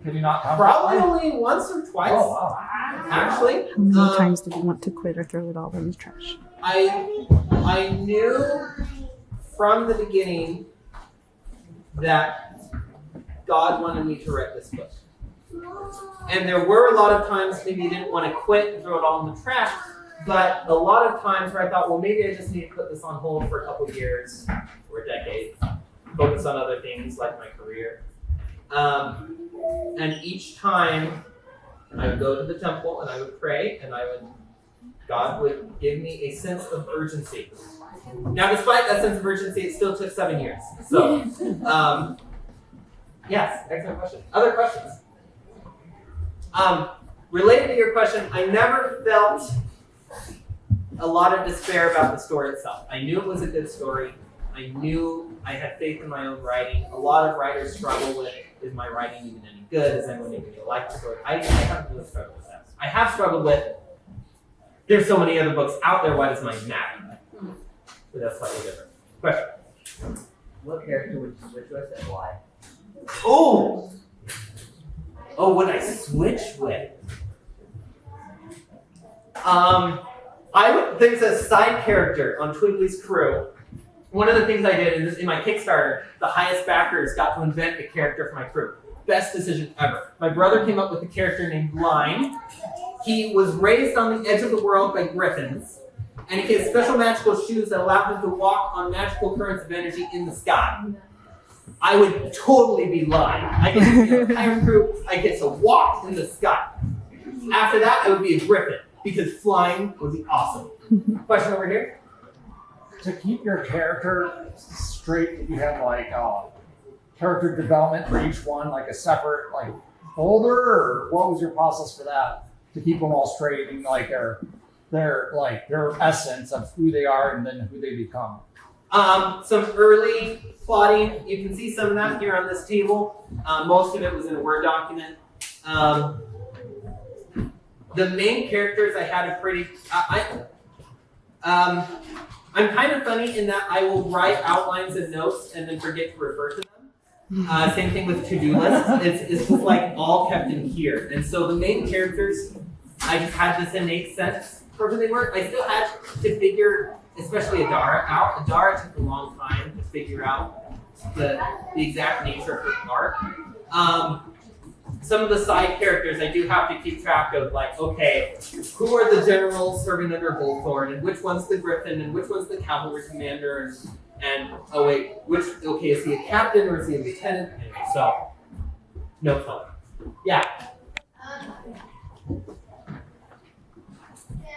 Can you not count? Probably only once or twice. Oh, wow. Actually. How many times did you want to quit or throw it all in the trash? I knew from the beginning that God wanted me to write this book. And there were a lot of times maybe you didn't want to quit and throw it all in the trash, but a lot of times where I thought, well, maybe I just need to put this on hold for a couple of years or a decade, focus on other things like my career. And each time I would go to the temple and I would pray and God would give me a sense of urgency. Now, despite that sense of urgency, it still took 7 years. So, yes, excellent question. Other questions? Related to your question, I never felt a lot of despair about the story itself. I knew it was a good story. I knew I had faith in my own writing. A lot of writers struggle with, is my writing even any good? Is anyone even going to like the story? I haven't really struggled with that. I have struggled with, there's so many other books out there, why does mine matter? But that's slightly different. Question? What character would you switch with and why? Oh, would I switch with? There's a side character on Twigly's crew. One of the things I did in my Kickstarter, the highest backers got to invent a character for my crew. Best decision ever. My brother came up with a character named Lime. He was raised on the edge of the world by griffins, and he has special magical shoes that allow him to walk on magical currents of energy in the sky. I would totally be Lime. I get to be a pirate crew. I get to walk in the sky. After that, I would be a griffin because flying would be awesome. Question over here. To keep your character straight, you have like character development for each one, like a separate like folder, or what was your process for that to keep them all straight and like their essence of who they are and then who they become? Some early plotting. You can see some of that here on this table. Most of it was in a Word document. The main characters I had a pretty. I'm kind of funny in that I will write outlines and notes and then forget to refer to them. Same thing with to-do lists. It's just like all kept in here. And so the main characters, I just had this innate sense for who they were. I still had to figure, especially Adara out. Adara took a long time to figure out the exact nature of her arc. Some of the side characters I do have to keep track of, like, okay, who are the generals serving under Bullthorn, and which one's the Griffin, and which one's the cavalry commander, and oh wait, is he a captain or is he a lieutenant? Anyway, so, no color. Yeah?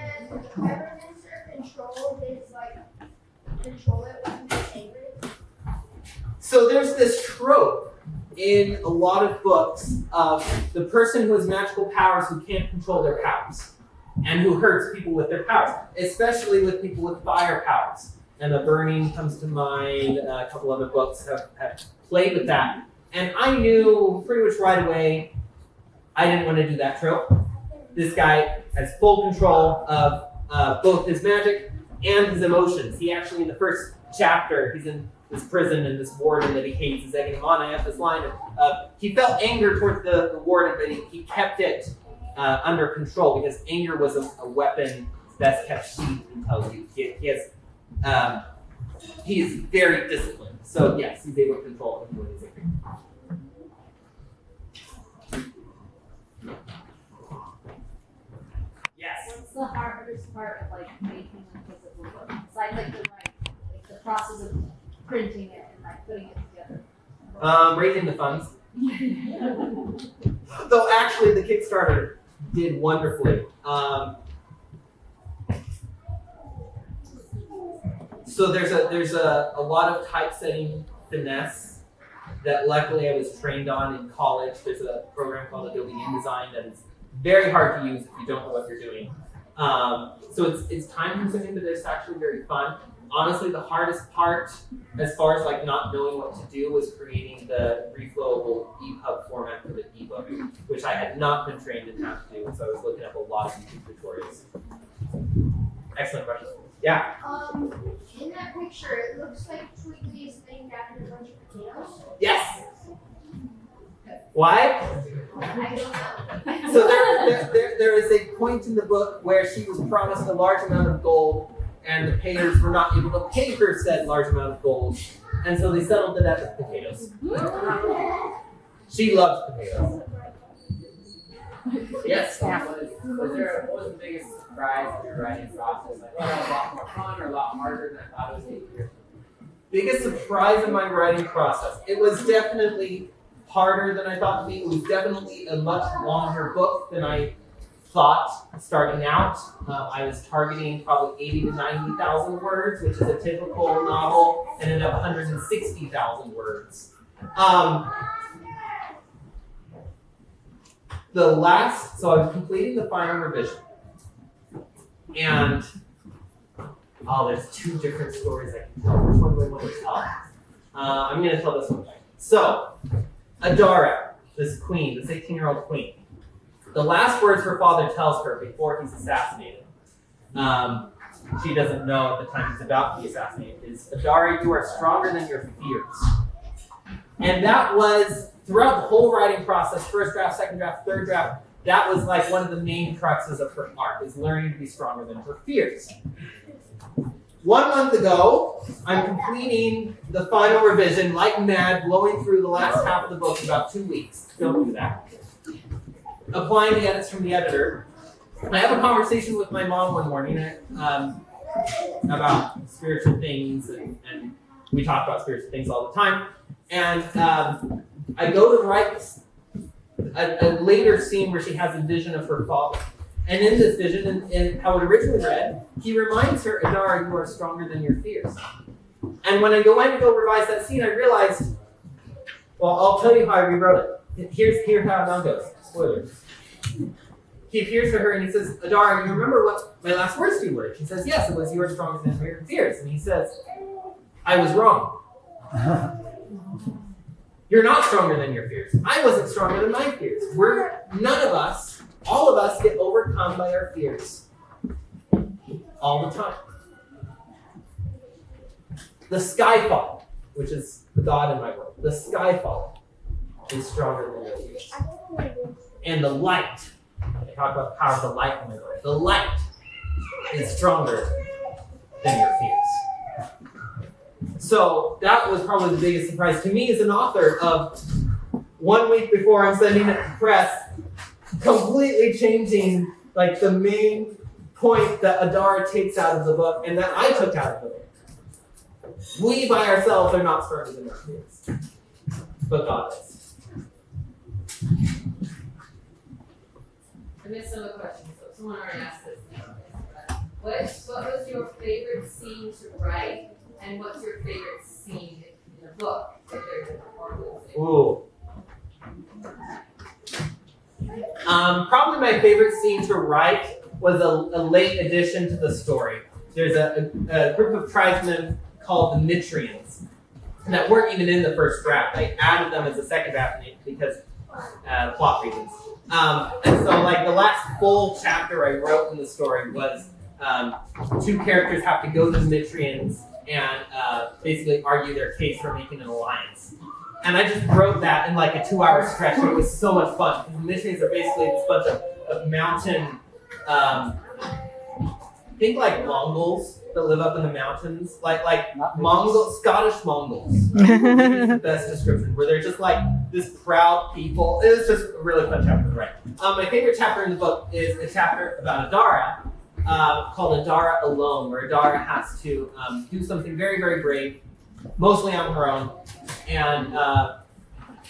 And Pyromancer control it when he's angry? So there's this trope in a lot of books of the person who has magical powers who can't control their powers and who hurts people with their powers, especially with people with fire powers. And The Burning comes to mind. A couple other books have played with that. And I knew pretty much right away I didn't want to do that trope. This guy has full control of both his magic and his emotions. He actually, in the first chapter, he's in this prison and this warden that he hates is egging him on. I have this line of he felt anger towards the warden, but he kept it under control because anger was a weapon that's kept sheathed until he is very disciplined. So yes, he's able to control him when he's angry. Yes. What's the hardest part of like making a physical book? Besides like the process of printing it and like putting it together. Raising the funds. Though actually the Kickstarter did wonderfully. So there's a lot of typesetting finesse that luckily I was trained on in college. There's a program called Adobe InDesign that is very hard to use if you don't know what you're doing. So it's time consuming, but it's actually very fun. Honestly, the hardest part, as far as like not knowing what to do, was creating the reflowable EPUB format for the ebook, which I had not been trained in how to do, so I was looking up a lot of YouTube tutorials. Excellent question. Yeah? In that picture, it looks like Twigly is laying down in a bunch of potatoes. Yes! Why? I don't know. So there is a point in the book where she was promised a large amount of gold, and the payers were not able to pay her said large amount of gold, and so they settled the debt with potatoes. She loves potatoes. Yes. What was the biggest surprise of your writing process? Like, was it a lot more fun or a lot harder than I thought it was going to be? Biggest surprise in my writing process. It was definitely harder than I thought it would be. It was definitely a much longer book than I thought starting out. I was targeting probably 80 to 90,000 words, which is a typical novel, and ended up 160,000 words. So I was completing the final revision, and there's two different stories I can tell. Which one do I want to tell? I'm going to tell this one. So, Adara, this queen, this 18-year-old queen, the last words her father tells her before he's assassinated, she doesn't know at the time he's about to be assassinated, is, Adara, you are stronger than your fears. And that was, throughout the whole writing process, first draft, second draft, third draft, that was like one of the main cruxes of her arc, is learning to be stronger than her fears. 1 month ago, I'm completing the final revision like mad, blowing through the last half of the book in about 2 weeks. Don't do that. Applying the edits from the editor. I have a conversation with my mom one morning about spiritual things, and we talk about spiritual things all the time. And I go to write a later scene where she has a vision of her father. And in this vision, and how it originally read, he reminds her, Adara, you are stronger than your fears. And when I went to go revise that scene, I realized, well, I'll tell you how I rewrote it. Here's how it now goes. Spoilers. He appears to her and he says, Adara, you remember what my last words to you were? She says, yes, it was, you are stronger than your fears. And he says, I was wrong. You're not stronger than your fears. I wasn't stronger than my fears. None of us, all of us get overcome by our fears. All the time. The skyfall, which is the God in my world, the skyfall is stronger than your fears. And the light, I talk about the power of the light in my world, the light is stronger than your fears. So that was probably the biggest surprise to me as an author of 1 week before I'm sending it to press, completely changing like the main point that Adara takes out of the book and that I took out of the book. We by ourselves are not stronger than our fears, but God is. I missed some of the questions, so someone already asked this. What was your favorite scene to write, and what's your favorite scene in a book if there's a performance? Ooh. Probably my favorite scene to write was a late addition to the story. There's a group of tribesmen called the Mustreads that weren't even in the first draft. I added them as a second draft because plot reasons. And so like the last full chapter I wrote in the story was two characters have to go to the Mustreads and basically argue their case for making an alliance. And I just wrote that in like a 2-hour stretch, and it was so much fun. The Mustreads are basically this bunch of mountain, think like Mongols that live up in the mountains, like Mongols, Scottish Mongols. Is the best description, where they're just like this proud people. It was just a really fun chapter to write. My favorite chapter in the book is a chapter about Adara, called Adara Alone, where Adara has to do something very, very brave, mostly on her own, and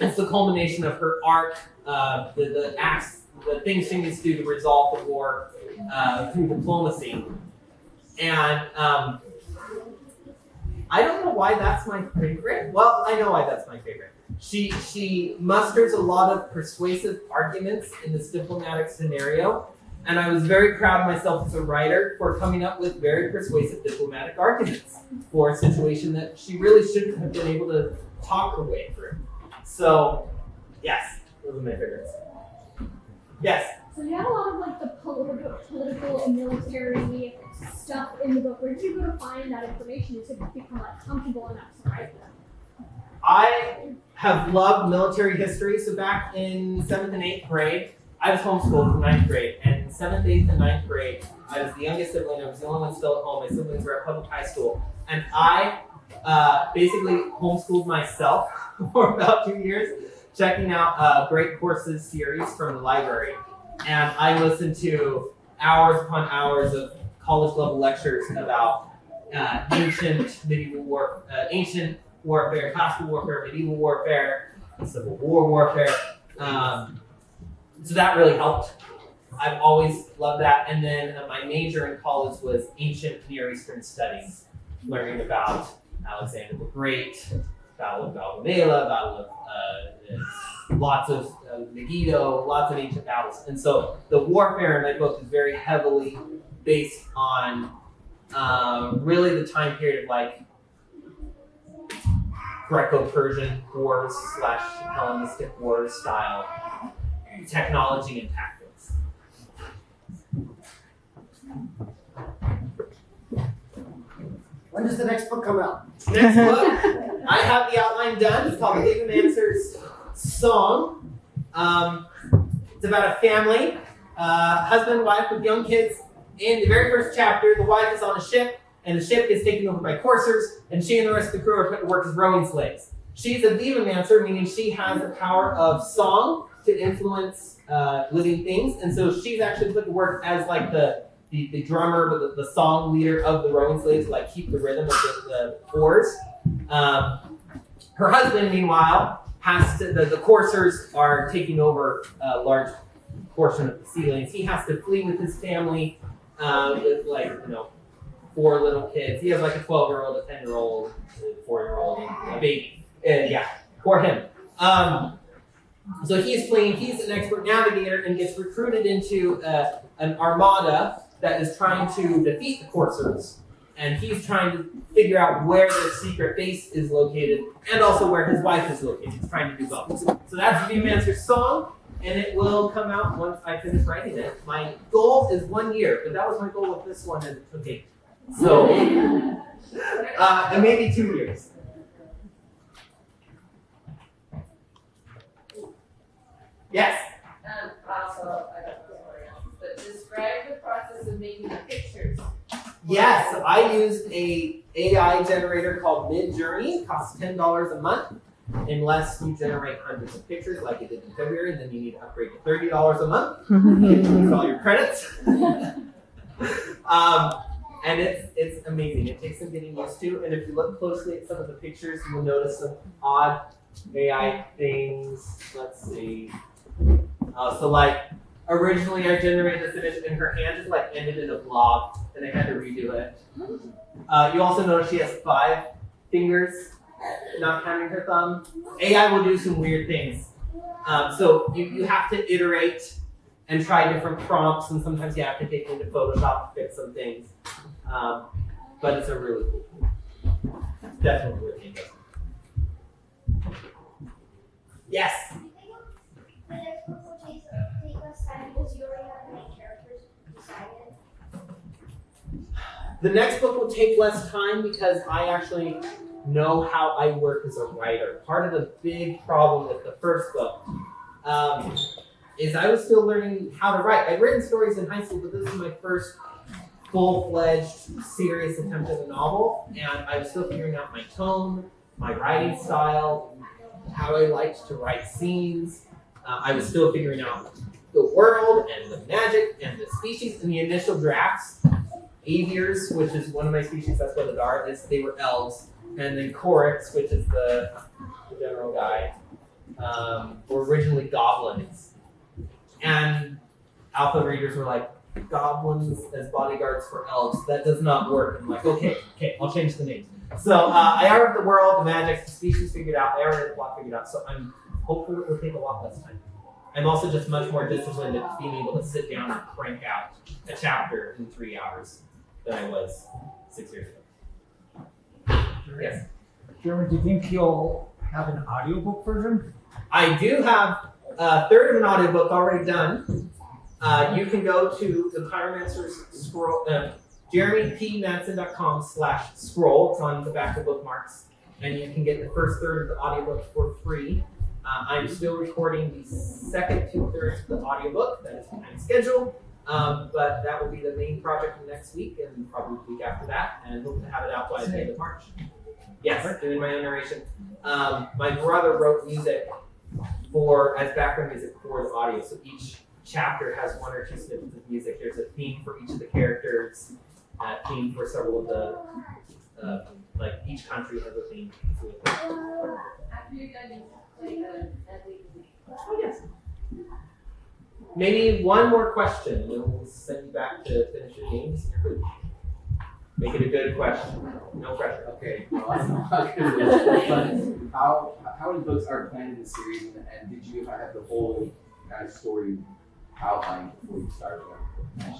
it's the culmination of her arc, the acts, the things she needs to do to resolve the war through diplomacy. And I don't know why that's my favorite. Well, I know why that's my favorite. She musters a lot of persuasive arguments in this diplomatic scenario, and I was very proud of myself as a writer for coming up with very persuasive diplomatic arguments for a situation that she really shouldn't have been able to talk her way through. So, yes, those are my favorites. Yes? So you had a lot of like the political and military stuff in the book. Where did you go to find that information to become like comfortable enough to write them? I have loved military history. So back in 7th and 8th grade, I was homeschooled from 9th grade. And in 7th, 8th, and 9th grade, I was the youngest sibling. I was the only one still at home. My siblings were at public high school. And I basically homeschooled myself for about 2 years, checking out Great Courses series from the library. And I listened to hours upon hours of college level lectures about ancient warfare, classical warfare, medieval warfare, Civil War warfare. So that really helped. I've always loved that. And then my major in college was ancient Near Eastern studies, learning about Alexander the Great, Battle of Gaugamela, Battle of lots of Megiddo, lots of ancient battles. And so the warfare in my book is very heavily based on really the time period of like Greco-Persian wars / Hellenistic wars style technology and tactics. When does the next book come out? Next book, I have the outline done. It's called Pyromancer's Song. It's about a family, husband, wife with young kids. In the very first chapter, the wife is on a ship, and the ship is taken over by coursers, and she and the rest of the crew are put to work as rowing slaves. She's a Pyromancer, meaning she has the power of song to influence living things, and so she's actually put to work as like the drummer, the song leader of the rowing slaves, like keep the rhythm of the oars. Her husband, meanwhile, the coursers are taking over a large portion of the sea lanes. He has to flee with his family, with 4 little kids. He has like a 12-year-old, a 10-year-old, a 4-year-old, and a baby. For him. So he's fleeing. He's an expert navigator and gets recruited into an armada that is trying to defeat the coursers. And he's trying to figure out where their secret base is located and also where his wife is located. He's trying to do both. So that's the Pyromancer's Song, and it will come out once I finish writing it. My goal is 1 year, but that was my goal with this one, and it took 8. So, and maybe 2 years. Yes? Also, I don't know what else, but describe the process of making the pictures. Yes, I used a AI generator called Midjourney. It costs $10 a month, unless you generate hundreds of pictures like it did in February, then you need to upgrade to $30 a month to use all your credits. And it's amazing. It takes some getting used to, and if you look closely at some of the pictures, you will notice some odd AI things. Let's see. So like originally I generated this image and her hand just like ended in a blob and I had to redo it. You also notice she has 5 fingers, not counting her thumb. AI will do some weird things. So you have to iterate and try different prompts, and sometimes you have to take into Photoshop to fix some things. But it's a really cool tool. Definitely worth the investment. Yes? The next book will take less time because you already have the main characters decided. The next book will take less time because I actually know how I work as a writer. Part of the big problem with the first book is I was still learning how to write. I'd written stories in high school, but this is my first full-fledged, serious attempt at a novel, and I was still figuring out my tone, my writing style, how I liked to write scenes. I was still figuring out the world and the magic and the species and the initial drafts. Aviars, which is one of my species, that's what they are, they were elves. And then Coryx, which is the general guy, were originally goblins. And alpha readers were like, goblins as bodyguards for elves, that does not work. I'm like, okay, I'll change the name. So I already have the world, the magic, the species figured out, I already have the plot figured out, so I'm hopeful it will take a lot less time. I'm also just much more disciplined at being able to sit down and crank out a chapter in 3 hours than I was 6 years ago. Yes? Jeremy, do you think you'll have an audiobook version? I do have a third of an audiobook already done. You can go to the Pyromancer's scroll, jeremypmadsen.com/scroll. It's on the back of bookmarks. and you can get the first third of the audiobook for free. I'm still recording the second 2/3 of the audiobook. That is behind schedule, but that will be the main project next week and probably the week after that, and hope to have it out by the end of March. Yes, doing my own narration. My brother wrote music as background music for the audio, so each chapter has 1 or 2 snippets of music. There's a theme for each of the characters, theme for several of the, like each country has a theme. After you're done, Oh, yes. Maybe one more question, and then we'll send you back to finish your games. Make it a good question. No pressure. Okay, well, I don't know how good it is, but how many books are planned in the series, and did you have the whole kind of story outlined before you started them?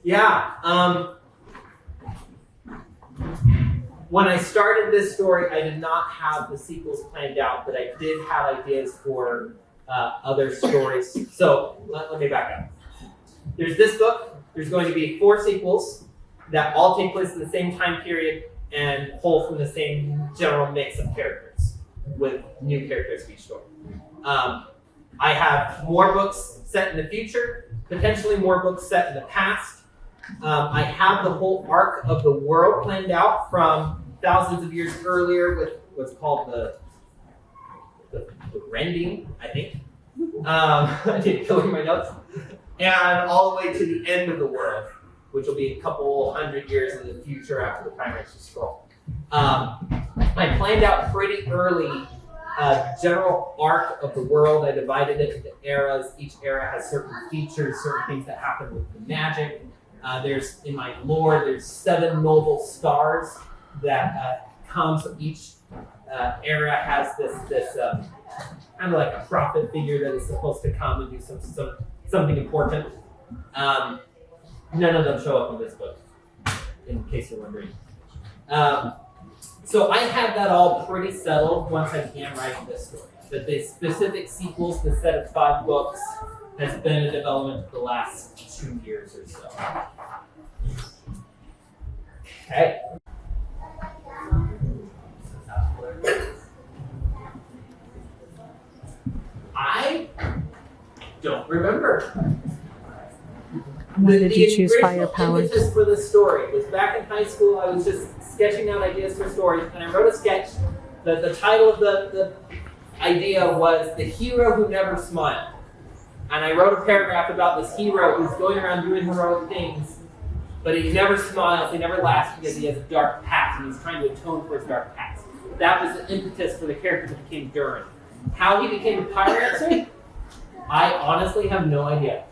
Yeah. When I started this story, I did not have the sequels planned out, but I did have ideas for other stories. So let me back up. There's this book. There's going to be 4 sequels that all take place in the same time period and pull from the same general mix of characters with new characters for each story. I have more books set in the future, potentially more books set in the past. I have the whole arc of the world planned out from thousands of years earlier with what's called the rending, I think. I didn't fill in my notes. And all the way to the end of the world, which will be a couple hundred years in the future after the Pyromancer scroll. I planned out pretty early general arc of the world. I divided it into eras. Each era has certain features, certain things that happen with the magic. There's, in my lore, there's 7 noble stars that come. So each era has this kind of like a prophet figure that is supposed to come and do something important. None of them show up in this book, in case you're wondering. So I had that all pretty settled once I began writing this story. That the specific sequels, the set of 5 books, has been a development for the last 2 years or so. Okay. I don't remember. Why did you choose The fire original powers? impetus for this story was back in high school. I was just sketching out ideas for stories, and I wrote a sketch. The title of the idea was "The Hero Who Never Smiled," and I wrote a paragraph about this hero who's going around doing heroic things, but he never smiles. He never laughs because he has a dark past, and he's trying to atone for his dark past. That was the impetus for the character that became Durin. How he became a Pyromancer, I honestly have no idea.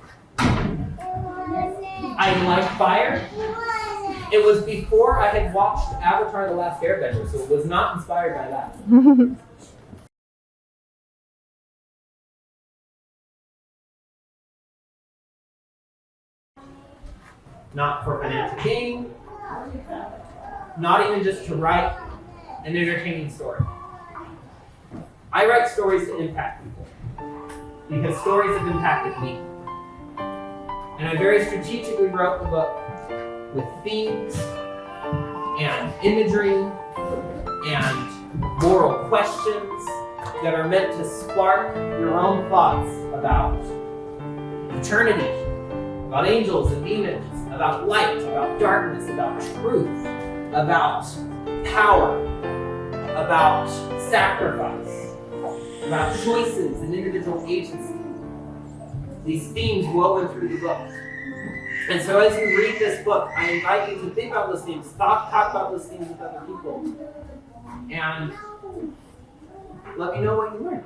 I like fire. It was before I had watched Avatar: The Last Airbender, so it was not inspired by that. Not for financial gain, not even just to write an entertaining story. I write stories to impact people, because stories have impacted me. And I very strategically wrote the book with themes and imagery and moral questions that are meant to spark your own thoughts about eternity, about angels and demons, about light, about darkness, about truth, about power, about sacrifice, about choices and individual agency. These themes woven through the book. And so as you read this book, I invite you to think about those themes, talk about those themes with other people, and let me know what you learned.